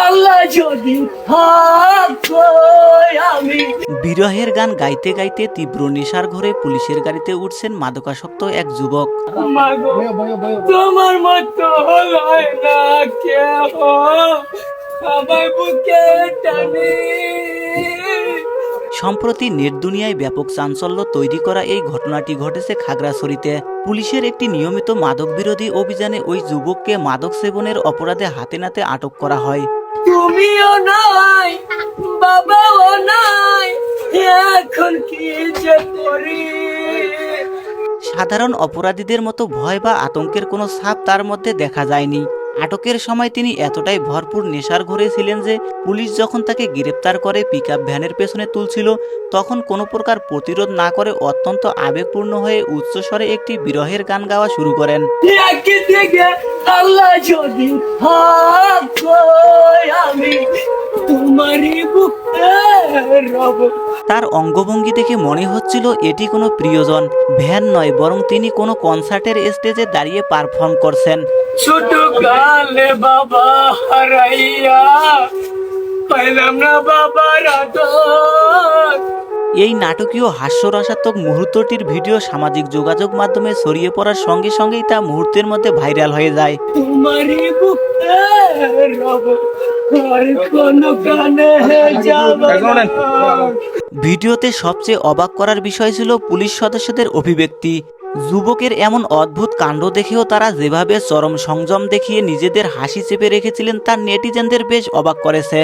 আল্লাহ যদি আমি। বিরহের গান গাইতে গাইতে তীব্র নেশার ঘরে পুলিশের গাড়িতে উঠছেন মাদকাসক্ত এক যুবক। মাগো, তোমার মতো হয় না কেহ আমার বুকে টানে। সম্প্রতি নেট দুনিয়ায় ব্যাপক চাঞ্চল্য তৈরি করা এই ঘটনাটি ঘটেছে খাগড়াছড়িতে। পুলিশের একটি নিয়মিত মাদক বিরোধী অভিযানে ওই যুবককে মাদক সেবনের অপরাধে হাতে নাতে আটক করা হয়। তুমিও নাই, বাবাও নাই, এখন কি যে করি। সাধারণ অপরাধীদের মতো ভয় বা আতঙ্কের কোনো ছাপ তার মধ্যে দেখা যায়নি। আটকের সময় তিনি এতটাই ভরপুর নেশার ঘরে ছিলেন যে পুলিশ যখন তাকে গ্রেপ্তার করে পিকআপ ভ্যানের পেছনে তুলছিল, তখন কোনো প্রকার প্রতিরোধ না করে অত্যন্ত আবেগপূর্ণ হয়ে উচ্চস্বরে একটি বিরহের গান গাওয়া শুরু করেন। আল্লাহ যদি আমি তোমারই বুকে রব। তার অঙ্গভঙ্গি দেখে মনে হচ্ছিল এটি কোনো প্রিয়জন, ভ্যান নয়, বরং তিনি কোনো কনসার্টের স্টেজে দাঁড়িয়ে পারফর্ম করছেন। ছোট কালে বাবা হারাইয়া পাইলাম না বাবার আদর। এই নাটকীয় হাস্যরসাত্মক মুহূর্তটির ভিডিও সামাজিক যোগাযোগ মাধ্যমে ছড়িয়ে পড়ার সঙ্গে সঙ্গেই তা মুহূর্তের মধ্যে ভাইরাল হয়ে যায়। তোমারই বুকে রব, আর কোনো কানে যাবে না। ভিডিওতে সবচেয়ে অবাক করার বিষয় ছিল পুলিশ সদস্যদের অভিব্যক্তি। যুবকের এমন অদ্ভুত কাণ্ড দেখেও তারা যেভাবে চরম সংযম দেখিয়ে নিজেদের হাসি চেপে রেখেছিলেন তা নেটিজেনদের বেশ অবাক করেছে।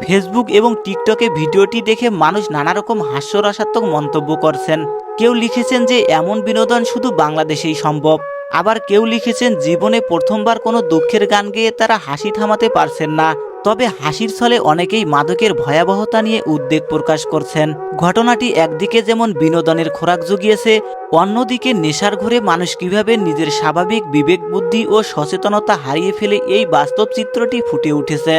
ফেসবুক এবং টিকটকে ভিডিওটি দেখে মানুষ নানা রকম হাস্যরসাত্মক মন্তব্য করছেন। কেউ লিখেছেন যে এমন বিনোদন শুধু বাংলাদেশেই সম্ভব, আবার কেউ লিখেছেন জীবনে প্রথমবার কোনো দুঃখের গান গেয়ে তারা হাসি থামাতে পারছেন না। তবে হাসির ছলে অনেকেই মাদকের ভয়াবহতা নিয়ে উদ্বেগ প্রকাশ করছেন। ঘটনাটি একদিকে যেমন বিনোদনের খোরাক জুগিয়েছে, অন্যদিকে নেশার ঘরে মানুষ কিভাবে নিজের স্বাভাবিক বিবেক বুদ্ধি ও সচেতনতা হারিয়ে ফেলে এই বাস্তব চিত্রটি ফুটে উঠেছে।